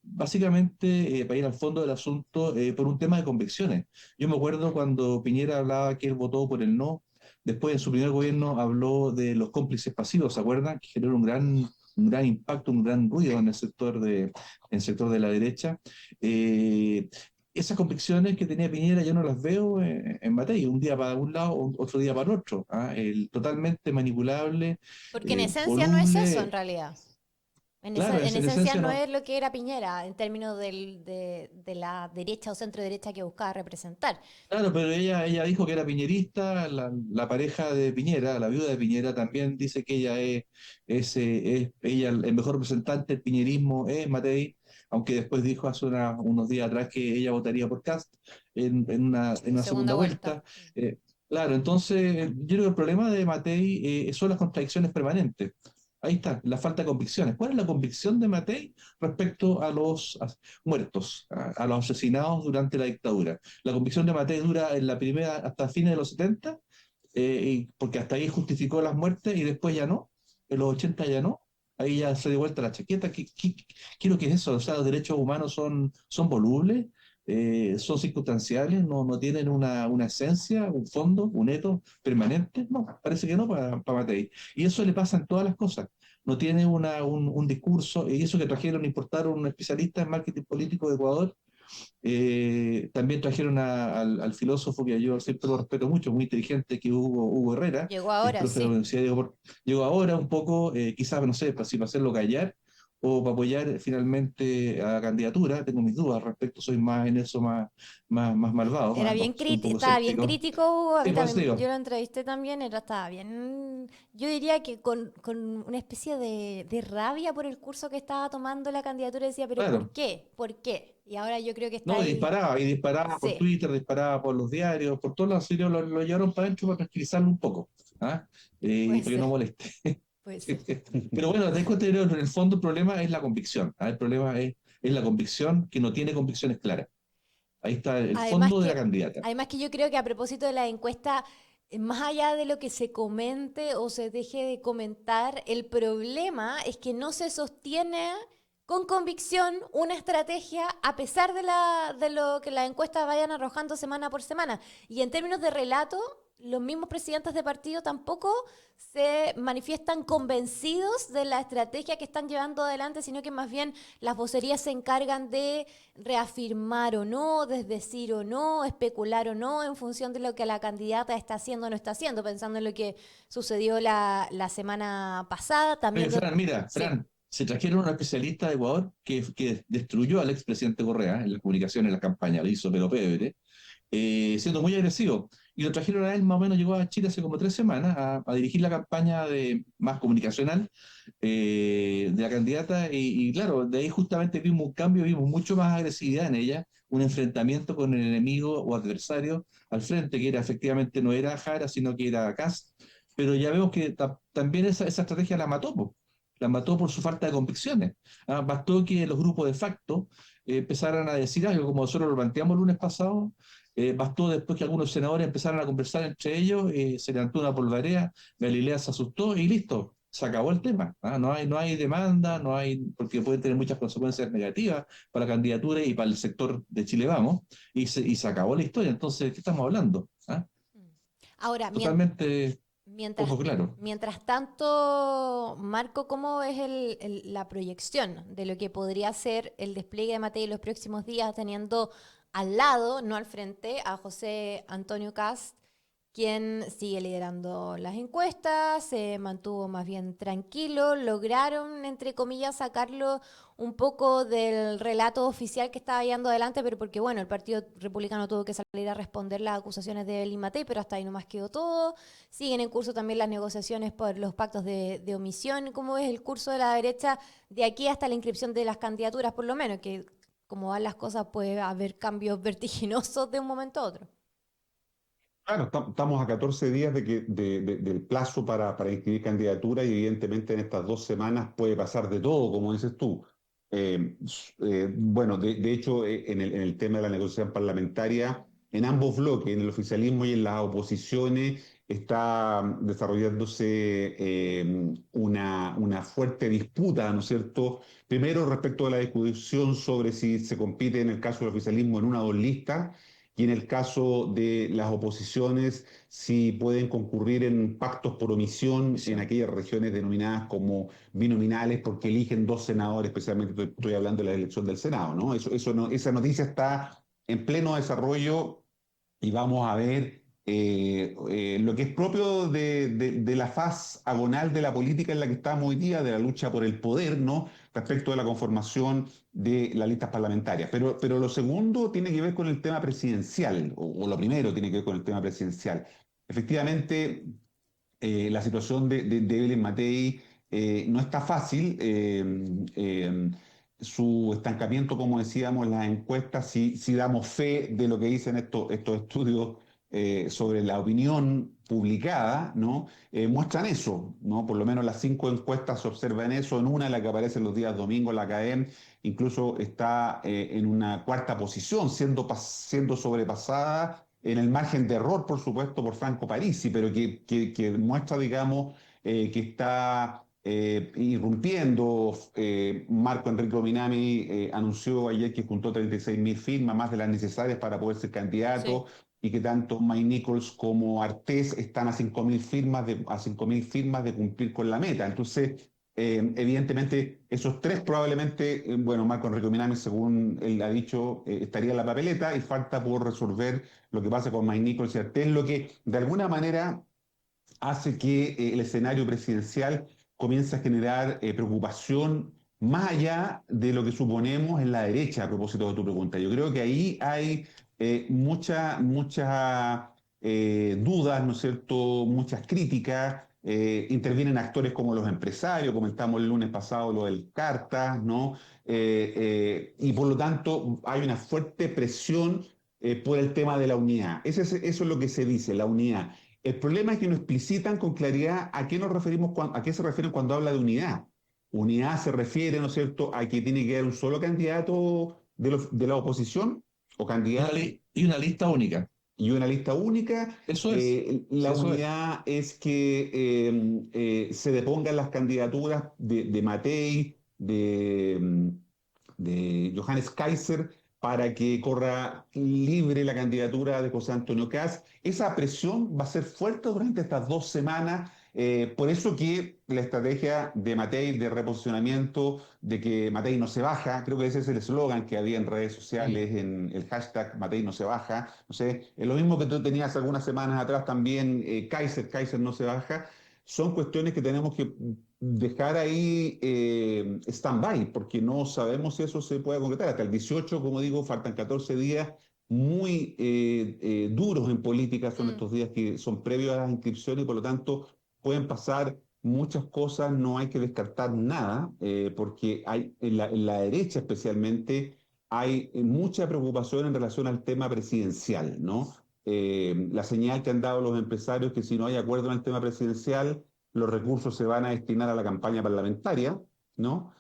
Básicamente, para ir al fondo del asunto, por un tema de convicciones. Yo me acuerdo cuando Piñera hablaba que él votó por el no, después en su primer gobierno habló de los cómplices pasivos, ¿se acuerdan? Que generó un gran impacto, un gran ruido en el sector de la derecha. Eh, Esas convicciones que tenía Piñera yo no las veo en Matei, un día para un lado, otro día para el otro. ¿Ah? Totalmente manipulable, porque en esencia no es eso en voluble. realidad. Claro, En en esencia esencia no no. es lo que era Piñera en términos de la derecha o centro derecha que buscaba representar. Claro, pero ella dijo que era piñerista, la pareja de Piñera, la viuda de Piñera, también dice que ella es ella el mejor representante del piñerismo es Matei, aunque después dijo hace unos días atrás que ella votaría por Kast en una Segunda segunda vuelta. vuelta. Claro, entonces yo creo que el problema de Matei son las contradicciones permanentes. Ahí está, la falta de convicciones. ¿Cuál es la convicción de Matei respecto a los muertos, a los asesinados durante la dictadura? La convicción de Matei dura en la primera hasta fines de los 70, porque hasta ahí justificó las muertes y después ya no, en los 80 ya no, ahí ya se dio vuelta la chaqueta. Quiero que es eso, o sea, los derechos humanos son volubles, son circunstanciales, no tienen una esencia, un fondo, un etos permanente. No, parece que no para Matei. Y eso le pasa en todas las cosas. No tiene un discurso, y eso que importaron un especialista en marketing político de Ecuador. También trajeron al filósofo que yo siempre lo respeto mucho, muy inteligente, que Hugo Herrera, Llegó que es ahora, profe de la sí. Universidad de Oporto. Llegó ahora un poco, quizás, no sé, si para hacerlo callar o para apoyar finalmente a la candidatura. Tengo mis dudas al respecto, soy más en eso, más malvado, Era bien no, soy un crítico, poco estaba bien escéptico. crítico, Hugo, a Sí, mí pues también, digo, yo lo entrevisté también, estaba bien, yo diría que con una especie de rabia por el curso que estaba tomando la candidatura, decía, pero ¿por claro. qué? ¿Por qué? Y ahora yo creo que está No, ahí, y disparaba por sí, Twitter, disparaba por los diarios, por todos los sitios, lo llevaron para adentro para tranquilizarlo un poco, ¿ah? Y puede para que no ser, moleste. puede ser. Pero bueno, te cuenta, en el fondo el problema es la convicción. ¿Ah? El problema es la convicción que no tiene convicciones claras. Ahí está el Además fondo de la que, candidata. además que yo creo que a propósito de la encuesta, más allá de lo que se comente o se deje de comentar, el problema es que no se sostiene con convicción una estrategia a pesar de lo que las encuestas vayan arrojando semana por semana. Y en términos de relato, los mismos presidentes de partido tampoco se manifiestan convencidos de la estrategia que están llevando adelante, sino que más bien las vocerías se encargan de reafirmar o no, desdecir o no, especular o no, en función de lo que la candidata está haciendo o no está haciendo, pensando en lo que sucedió la semana pasada, Oye, también... Fran, mira, Sí, Fran, se trajeron a un especialista de Ecuador que destruyó al expresidente Correa en las comunicaciones, en la campaña, lo hizo pero pebre, siendo muy agresivo. Y lo trajeron a él, más o menos llegó a Chile hace como 3 semanas a dirigir la campaña más comunicacional de la candidata. Y claro, de ahí justamente vimos un cambio, vimos mucho más agresividad en ella, un enfrentamiento con el enemigo o adversario al frente, que era efectivamente no era Jara, sino que era Kast. Pero ya vemos que también esa estrategia la mató, po. La mató por su falta de convicciones. Bastó que los grupos de facto empezaran a decir algo, como nosotros lo planteamos el lunes pasado. Bastó después que algunos senadores empezaran a conversar entre ellos, se levantó una polvareda, Galilea se asustó y listo, se acabó el tema. No hay demanda, porque puede tener muchas consecuencias negativas para la candidatura y para el sector de Chile Vamos, y se acabó la historia. Entonces, ¿qué estamos hablando? Ahora, Totalmente mientras, poco claro. mientras tanto, Marco, ¿cómo ves la proyección de lo que podría ser el despliegue de Matei en los próximos días, teniendo al lado, no al frente, a José Antonio Kast, quien sigue liderando las encuestas, se mantuvo más bien tranquilo, lograron, entre comillas, sacarlo un poco del relato oficial que estaba llevando adelante, pero porque, bueno, el Partido Republicano tuvo que salir a responder las acusaciones de Evelyn Matei, pero hasta ahí nomás quedó todo. Siguen en curso también las negociaciones por los pactos de omisión. ¿Cómo ves el curso de la derecha de aquí hasta la inscripción de las candidaturas, por lo menos? Que como van las cosas puede haber cambios vertiginosos de un momento a otro. Claro, estamos a 14 días del plazo para inscribir candidatura y evidentemente en estas 2 semanas puede pasar de todo, como dices tú. Bueno, de hecho, en el tema de la negociación parlamentaria, en ambos bloques, en el oficialismo y en las oposiciones, está desarrollándose una fuerte disputa, ¿no es cierto? Primero, respecto a la discusión sobre si se compite en el caso del oficialismo en una o dos listas y en el caso de las oposiciones, si pueden concurrir en pactos por omisión Sí. en aquellas regiones denominadas como binominales, porque eligen 2 senadores, especialmente estoy hablando de la elección del Senado, ¿no? Eso no, esa noticia está en pleno desarrollo y vamos a ver lo que es propio de la faz agonal de la política en la que estamos hoy día, de la lucha por el poder, ¿no? Respecto de la conformación de las listas parlamentarias. Pero lo segundo tiene que ver con el tema presidencial, o lo primero tiene que ver con el tema presidencial. Efectivamente, la situación de Evelyn Matei no está fácil. Su estancamiento, como decíamos, en las encuestas, si damos fe de lo que dicen estos estudios sobre la opinión publicada, ¿no? Muestran eso, ¿no? Por lo menos las 5 encuestas observan eso. En una, la que aparece los días domingos, la CADEM, incluso está en una cuarta posición, siendo sobrepasada en el margen de error, por supuesto, por Franco Parisi, pero que muestra, digamos, que está irrumpiendo. Marco Enrique Minami anunció ayer que juntó 36.000 firmas, más de las necesarias para poder ser candidato, Sí. y que tanto Mike Nichols como Artés están a 5.000 firmas de cumplir con la meta. Entonces, evidentemente, esos tres probablemente, bueno, Marco Enrique Minami, según él ha dicho, estaría en la papeleta y falta por resolver lo que pasa con Mike Nichols y Artés, lo que de alguna manera hace que el escenario presidencial comience a generar preocupación más allá de lo que suponemos en la derecha, a propósito de tu pregunta. Yo creo que ahí hay muchas dudas, ¿no es cierto? Muchas críticas. Intervienen actores como los empresarios, comentamos el lunes pasado lo del Carta, ¿no? Y por lo tanto hay una fuerte presión por el tema de la unidad. Eso es lo que se dice, la unidad. El problema es que no explicitan con claridad a qué nos referimos, a qué se refieren cuando habla de unidad. Unidad se refiere, ¿no es cierto?, a que tiene que haber un solo candidato de la oposición o candidato Y una lista única. y una lista única. Eso es. Sí, La eso es. unidad es que se depongan las candidaturas de Matei, de Johannes Kaiser, para que corra libre la candidatura de José Antonio Kast. Esa presión va a ser fuerte durante estas 2 semanas. Por eso que la estrategia de Matei de reposicionamiento, de que Matei no se baja, creo que ese es el eslogan que había en redes sociales, en el hashtag Matei no se baja. No sé, es lo mismo que tú tenías algunas semanas atrás también, Kaiser no se baja. Son cuestiones que tenemos que dejar ahí stand-by, porque no sabemos si eso se puede concretar. Hasta el 18, como digo, faltan 14 días muy duros en política, son Mm. estos días que son previos a las inscripciones y por lo tanto pueden pasar muchas cosas, no hay que descartar nada, porque hay en la derecha especialmente hay mucha preocupación en relación al tema presidencial, ¿no? La señal que han dado los empresarios que si no hay acuerdo en el tema presidencial, los recursos se van a destinar a la campaña parlamentaria, ¿no?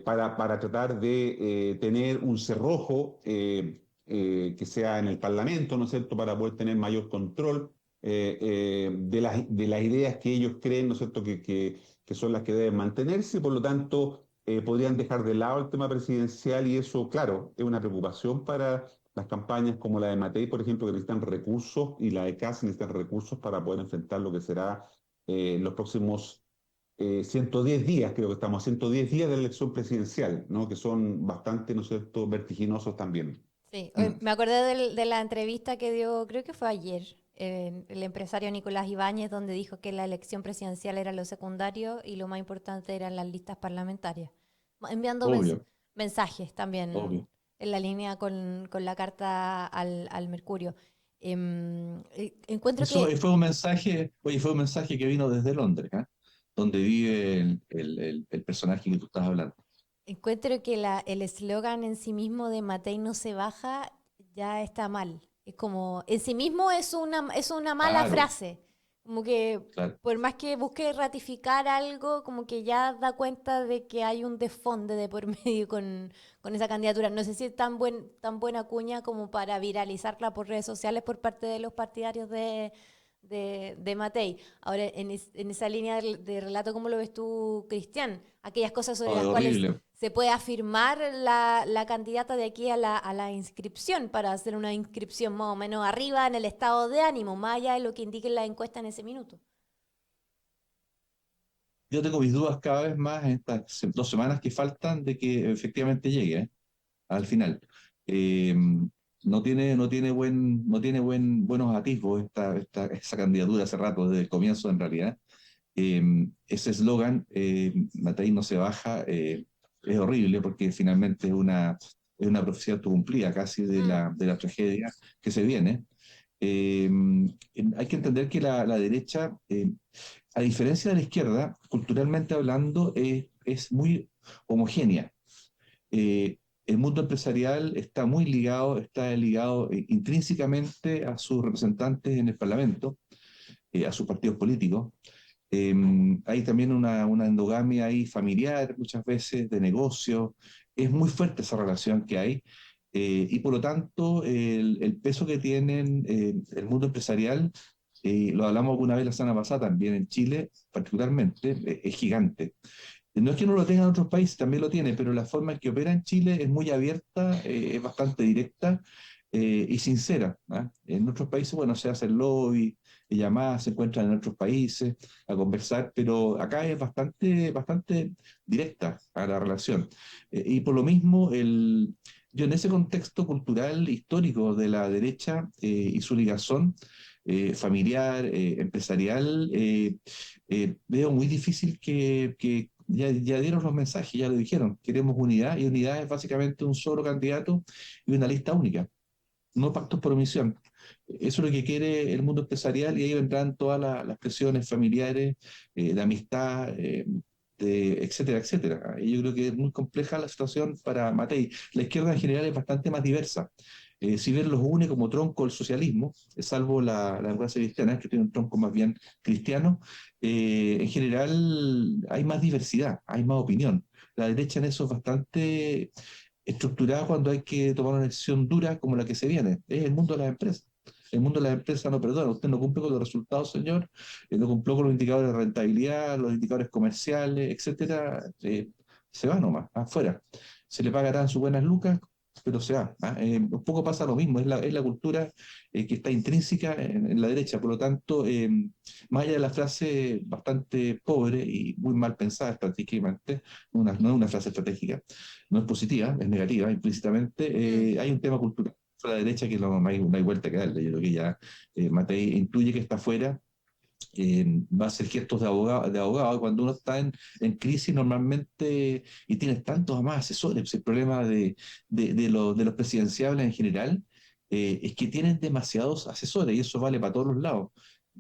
Para tratar de tener un cerrojo que sea en el Parlamento, ¿no es cierto?, para poder tener mayor control de las ideas que ellos creen, ¿no es cierto?, que son las que deben mantenerse, y por lo tanto podrían dejar de lado el tema presidencial y eso, claro, es una preocupación para las campañas como la de Matei, por ejemplo, que necesitan recursos, y la de Kast necesitan recursos para poder enfrentar lo que será los próximos 110 días, creo que estamos a 110 días de la elección presidencial, ¿no? Que son bastante, ¿no es cierto?, vertiginosos también. Sí, Mm. me acordé de la entrevista que dio, creo que fue ayer, el empresario Nicolás Ibáñez, donde dijo que la elección presidencial era lo secundario y lo más importante eran las listas parlamentarias. Enviando Obvio, mensajes también obvio. en la línea con la carta al Mercurio. Encuentro Eso que fue un mensaje, oye, fue un mensaje que vino desde Londres, ¿ah? Donde vive el personaje que tú estás hablando. Encuentro que el eslogan en sí mismo de Matei no se baja ya está mal. Es como, en sí mismo es una mala Claro, frase. Como que claro. por más que busque ratificar algo, como que ya da cuenta de que hay un desfonde de por medio con esa candidatura. No sé si es tan buena cuña como para viralizarla por redes sociales por parte de los partidarios de Matei. Ahora, en esa línea de relato, ¿cómo lo ves tú, Cristian? Aquellas cosas sobre Oh, es las cuales horrible. se puede afirmar la candidata de aquí a la inscripción para hacer una inscripción más o menos arriba en el estado de ánimo, más allá de lo que indique la encuesta en ese minuto. Yo tengo mis dudas cada vez más en estas 2 semanas que faltan de que efectivamente llegue, ¿eh? Al final. Eh, buenos atisbos esa candidatura hace rato, desde el comienzo en realidad. Ese eslogan, Matei no se baja, es horrible porque finalmente es una profecía autocumplida casi de Mm, la tragedia que se viene. Eh, Hay que entender que la derecha, a diferencia de la izquierda, culturalmente hablando, es muy homogénea. El mundo empresarial está ligado intrínsecamente a sus representantes en el Parlamento, a sus partidos políticos. Eh, Hay también una endogamia ahí familiar, muchas veces de negocio. Es muy fuerte esa relación que hay. Y por lo tanto, el peso que tienen el mundo empresarial, lo hablamos alguna vez la semana pasada también en Chile, particularmente, es gigante. No es que no lo tenga en otros países, también lo tiene, pero la forma en que opera en Chile es muy abierta, es bastante directa y sincera, ¿ah? En otros países, bueno, se hace el lobby, llamadas, se encuentran en otros países a conversar, pero acá es bastante directa a la relación. Y por lo mismo, yo en ese contexto cultural, histórico de la derecha y su ligazón familiar, empresarial, veo muy difícil que ya dieron los mensajes, ya lo dijeron, queremos unidad, y unidad es básicamente un solo candidato y una lista única, no pactos por omisión. Eso es lo que quiere el mundo empresarial y ahí vendrán todas las presiones familiares, de amistad, etcétera, etcétera. Y yo creo que es muy compleja la situación para Matei. La izquierda en general es bastante más diversa. Si bien los une como tronco el socialismo, salvo la democracia cristiana, que tiene un tronco más bien cristiano, en general hay más diversidad, hay más opinión. La derecha en eso es bastante estructurada cuando hay que tomar una decisión dura como la que se viene. Es el mundo de las empresas. El mundo de las empresas no perdona. Usted no cumple con los resultados, señor, no cumplió con los indicadores de rentabilidad, los indicadores comerciales, etcétera. Se va nomás, afuera. Se le pagarán sus buenas lucas, pero se va. ¿Ah? Un poco pasa lo mismo, es la cultura que está intrínseca en la derecha. Por lo tanto, más allá de la frase bastante pobre y muy mal pensada estratégicamente, no es una frase estratégica, no es positiva, es negativa mm. implícitamente, hay un tema cultural a la derecha que no hay vuelta que darle. Yo creo que ya Matei intuye que está fuera va a hacer gestos de abogado. Cuando uno está en crisis normalmente y tienes tantos más asesores, pues el problema de los presidenciables en general es que tienen demasiados asesores y eso vale para todos los lados.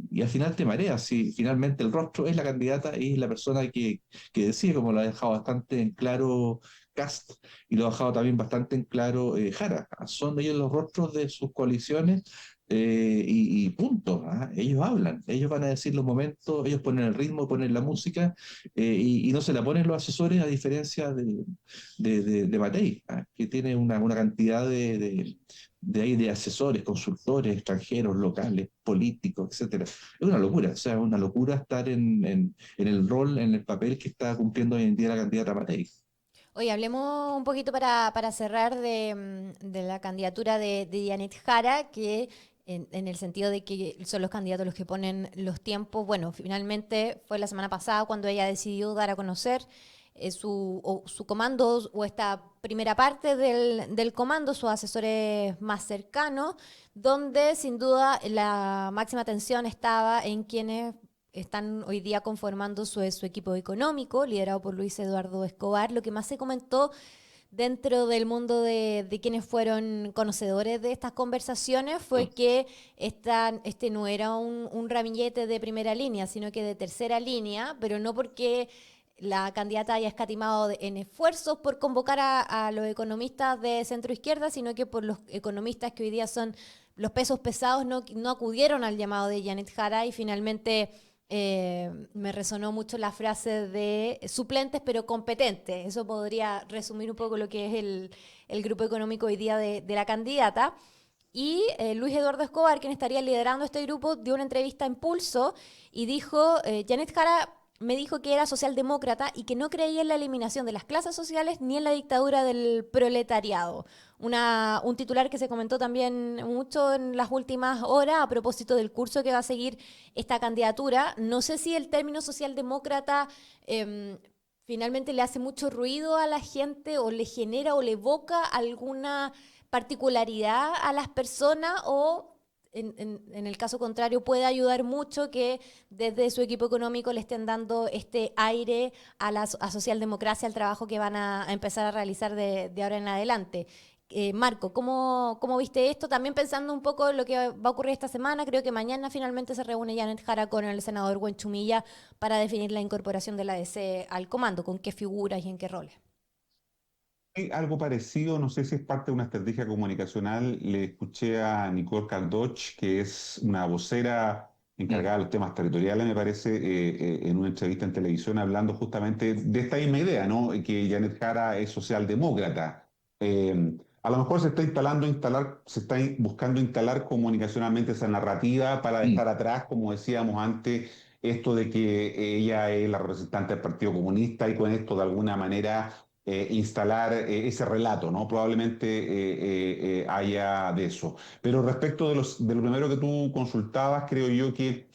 Y al final te mareas, si finalmente el rostro es la candidata y es la persona que decide, como lo ha dejado bastante en claro Cast y lo ha dejado también bastante en claro Jara. Son ellos los rostros de sus coaliciones y punto. ¿Ah? Ellos hablan, ellos van a decir los momentos, ellos ponen el ritmo, ponen la música y no se la ponen los asesores a diferencia de Matei, ¿ah? Que tiene una cantidad de asesores, consultores extranjeros, locales, políticos, etcétera. Es una locura, o sea, es una locura estar en el rol, en el papel que está cumpliendo hoy en día la candidata Matei. Oye, hablemos un poquito para cerrar de la candidatura de Janet Jara, que en el sentido de que son los candidatos los que ponen los tiempos. Bueno, finalmente fue la semana pasada cuando ella decidió dar a conocer su comando o esta primera parte del comando, sus asesores más cercanos, donde sin duda la máxima atención estaba en quienes están hoy día conformando su equipo económico, liderado por Luis Eduardo Escobar. Lo que más se comentó dentro del mundo de quienes fueron conocedores de estas conversaciones fue que este no era un ramillete de primera línea, sino que de tercera línea, pero no porque la candidata haya escatimado en esfuerzos por convocar a los economistas de centro izquierda, sino que por los economistas que hoy día son los pesos pesados no acudieron al llamado de Janet Jara y finalmente me resonó mucho la frase de suplentes pero competentes. Eso podría resumir un poco lo que es el grupo económico hoy día de la candidata. Y Luis Eduardo Escobar, quien estaría liderando este grupo, dio una entrevista en Pulso y dijo, Janet Jara me dijo que era socialdemócrata y que no creía en la eliminación de las clases sociales ni en la dictadura del proletariado. Un titular que se comentó también mucho en las últimas horas a propósito del curso que va a seguir esta candidatura. No sé si el término socialdemócrata finalmente le hace mucho ruido a la gente o le genera o le evoca alguna particularidad a las personas o en el caso contrario puede ayudar mucho que desde su equipo económico le estén dando este aire a socialdemocracia, al trabajo que van a empezar a realizar de ahora en adelante. Marco, ¿cómo viste esto? También pensando un poco en lo que va a ocurrir esta semana, creo que mañana finalmente se reúne Janet Jara con el senador Buenchumilla para definir la incorporación de la DC al comando, con qué figuras y en qué roles. Algo parecido, no sé si es parte de una estrategia comunicacional. Le escuché a Nicole Caldoch, que es una vocera encargada de los temas territoriales, me parece, en una entrevista en televisión, hablando justamente de esta misma idea, ¿no? Que Janet Jara es socialdemócrata. A lo mejor se está buscando instalar comunicacionalmente esa narrativa para dejar atrás, como decíamos antes, esto de que ella es la representante del Partido Comunista y con esto de alguna manera instalar ese relato, ¿no? Probablemente haya de eso. Pero respecto de lo primero que tú consultabas, creo yo que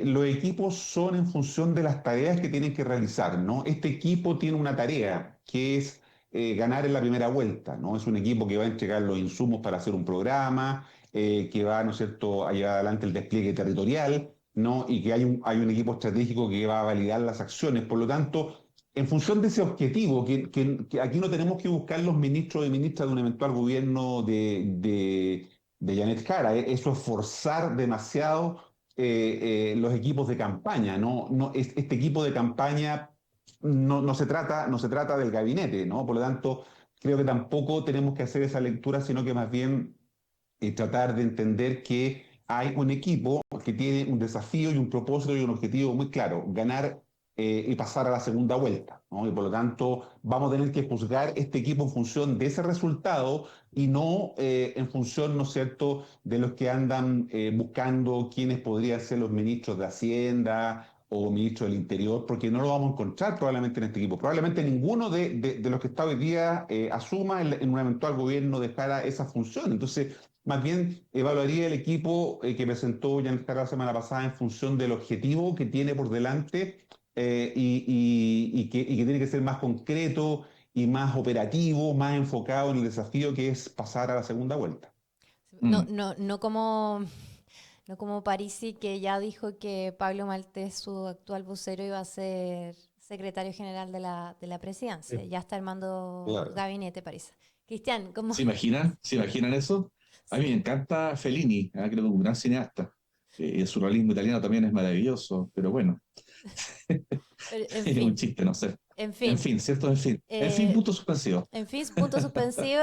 los equipos son en función de las tareas que tienen que realizar, ¿no? Este equipo tiene una tarea que es ganar en la primera vuelta, ¿no? Es un equipo que va a entregar los insumos para hacer un programa, que va, ¿no es cierto?, a llevar adelante el despliegue territorial, ¿no? Y que hay un equipo estratégico que va a validar las acciones. Por lo tanto, en función de ese objetivo, que aquí no tenemos que buscar los ministros y ministras de un eventual gobierno de Janet Jara, eso es forzar demasiado los equipos de campaña, ¿no? Este equipo de campaña no se trata del gabinete, ¿no? Por lo tanto, creo que tampoco tenemos que hacer esa lectura, sino que más bien tratar de entender que hay un equipo que tiene un desafío y un propósito y un objetivo muy claro, ganar y pasar a la segunda vuelta, ¿no? Y por lo tanto vamos a tener que juzgar este equipo en función de ese resultado y no en función, ¿no es cierto?, de los que andan buscando quiénes podrían ser los ministros de Hacienda o ministros del Interior, porque no lo vamos a encontrar probablemente en este equipo. Probablemente ninguno de los que está hoy día asuma en un eventual gobierno de cara esa función. Entonces, más bien evaluaría el equipo que presentó Janet Jara la semana pasada en función del objetivo que tiene por delante y que tiene que ser más concreto y más operativo, más enfocado en el desafío que es pasar a la segunda vuelta. No, Mm. no, no como No como Parisi, que ya dijo que Pablo Maltés, su actual vocero, iba a ser secretario general de la presidencia. Ya está armando Claro. gabinete, París. Cristian, ¿cómo? ¿Se imaginan? ¿Se imaginan eso? A mí me encanta Fellini, creo que es un gran cineasta. El surrealismo italiano también es maravilloso, pero bueno, En es un fin, chiste, no sé. en En fin. fin, ¿cierto? En fin. En fin, punto suspensivo. En fin, punto suspensivo.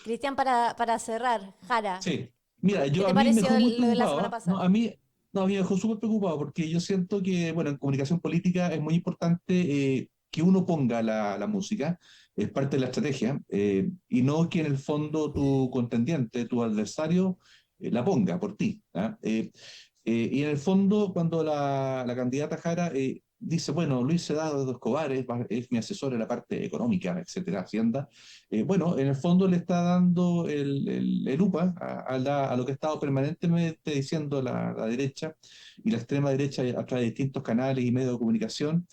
Cristian, para cerrar, Jara, Sí. ¿qué Mira, te a mí me pareció dejó muy lo de la preocupado. semana ¿Ah? No, pasada? a mí, no, a mí me dejó súper preocupado porque yo siento que, bueno, en comunicación política es muy importante que uno ponga la música, es parte de la estrategia, y no que en el fondo tu contendiente, tu adversario, la ponga por ti. ¿Ah? Y en el fondo, cuando la candidata Jara dice, bueno, Luis Sedado de Escobar es mi asesor en la parte económica, etcétera, Hacienda, bueno, en el fondo le está dando el UPA a lo que ha estado permanentemente diciendo la derecha y la extrema derecha a través de distintos canales y medios de comunicación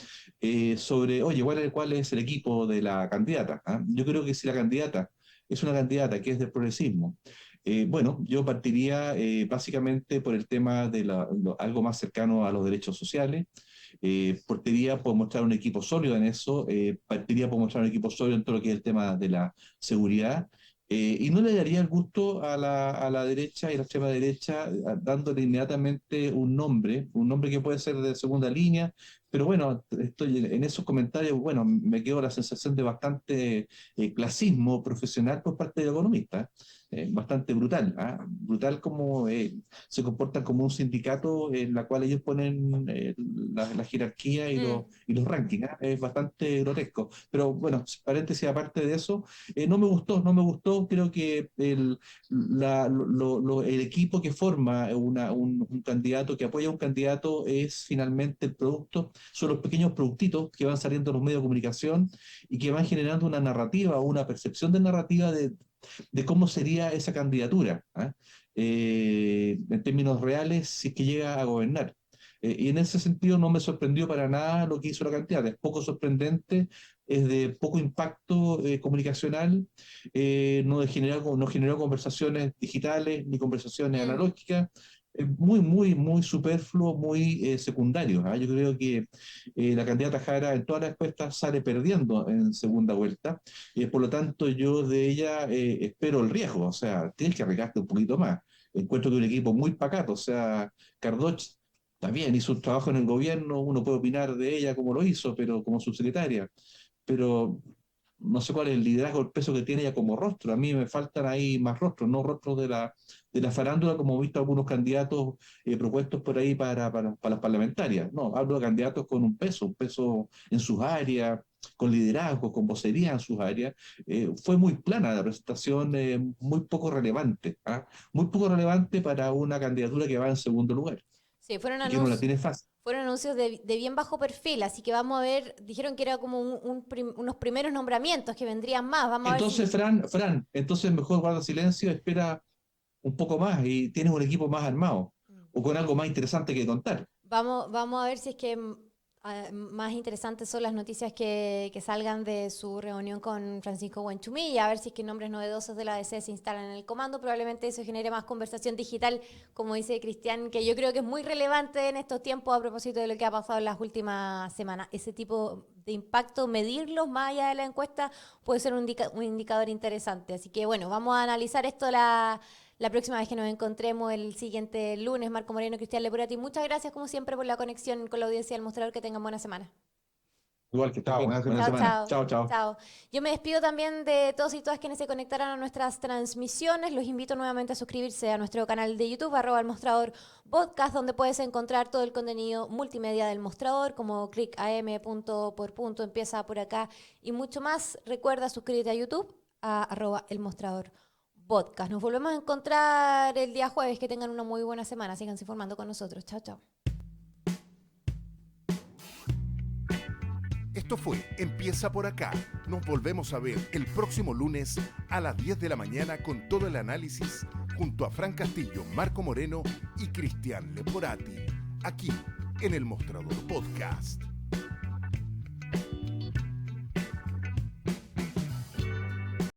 sobre, oye, ¿cuál es el equipo de la candidata? ¿Ah? Yo creo que si la candidata es una candidata que es del progresismo, bueno, yo partiría básicamente por el tema de algo más cercano a los derechos sociales. Partiría por mostrar un equipo sólido en eso, partiría por mostrar un equipo sólido en todo lo que es el tema de la seguridad, y no le daría el gusto a la derecha y a la extrema derecha dándole inmediatamente un nombre que puede ser de segunda línea, pero bueno, estoy en esos comentarios, bueno, me quedo la sensación de bastante clasismo profesional por parte del economista. Bastante brutal, ¿ah? Brutal como se comportan como un sindicato en la cual ellos ponen la jerarquía Mm. y los rankings, ¿ah? Es bastante grotesco. Pero bueno, paréntesis aparte de eso, no me gustó, creo que el equipo que forma un candidato, que apoya a un candidato, es finalmente el producto, son los pequeños productitos que van saliendo en los medios de comunicación y que van generando una narrativa o una percepción de narrativa de cómo sería esa candidatura, ¿ah? En términos reales, si es que llega a gobernar. Y en ese sentido no me sorprendió para nada lo que hizo la candidata. Es poco sorprendente, es de poco impacto comunicacional, no generó conversaciones digitales ni conversaciones Mm. analógicas. Es muy, muy, muy superfluo, muy secundario, ¿ah? Yo creo que la candidata Jara en todas las encuestas sale perdiendo en segunda vuelta. Por lo tanto, yo de ella espero el riesgo, o sea, tienes que arriesgarte un poquito más. Encuentro que un equipo muy pacato, o sea, Cardoch también hizo un trabajo en el gobierno, uno puede opinar de ella como lo hizo, pero como subsecretaria, pero no sé cuál es el liderazgo, el peso que tiene ella como rostro. A mí me faltan ahí más rostros, no rostros de la farándula, como he visto algunos candidatos propuestos por ahí para las parlamentarias. No, hablo de candidatos con un peso en sus áreas, con liderazgo, con vocería en sus áreas. Fue muy plana la presentación, muy poco relevante, ¿ah? Muy poco relevante para una candidatura que va en segundo lugar Sí, y que no la tiene fácil. fueron anuncios de bien bajo perfil, así que vamos a ver, dijeron que era como unos primeros nombramientos que vendrían más, vamos a ver Entonces, si Fran, entonces mejor guarda silencio, espera un poco más y tienes un equipo más armado o con algo más interesante que contar. vamos a ver si es que más interesantes son las noticias que salgan de su reunión con Francisco Buenchumilla, a ver si es que nombres novedosos de la ADC se instalan en el comando, probablemente eso genere más conversación digital, como dice Cristian, que yo creo que es muy relevante en estos tiempos a propósito de lo que ha pasado en las últimas semanas. Ese tipo de impacto, medirlos más allá de la encuesta, puede ser un indicador interesante. Así que bueno, vamos a analizar esto la próxima vez que nos encontremos el siguiente lunes. Marco Moreno, Cristian Lepurati, muchas gracias como siempre por la conexión con la audiencia del Mostrador. Que tengan buena semana. Igual que Chao, bien. buena Buena semana. Chao, semana. chao. Chao, chao. Chao. Yo me despido también de todos y todas quienes se conectaran a nuestras transmisiones. Los invito nuevamente a suscribirse a nuestro canal de YouTube, @El Mostrador Podcast, donde puedes encontrar todo el contenido multimedia del Mostrador, como Click AM, punto por punto, empieza por acá y mucho más. Recuerda suscribirte a YouTube, a @El Mostrador Podcast. Nos volvemos a encontrar el día jueves. Que tengan una muy buena semana. Síganse informando con nosotros. Chao, chao. Esto fue Empieza por acá. Nos volvemos a ver el próximo lunes a las 10 de la mañana con todo el análisis junto a Fran Castillo, Marco Moreno y Cristian Lepurati, aquí en el Mostrador Podcast.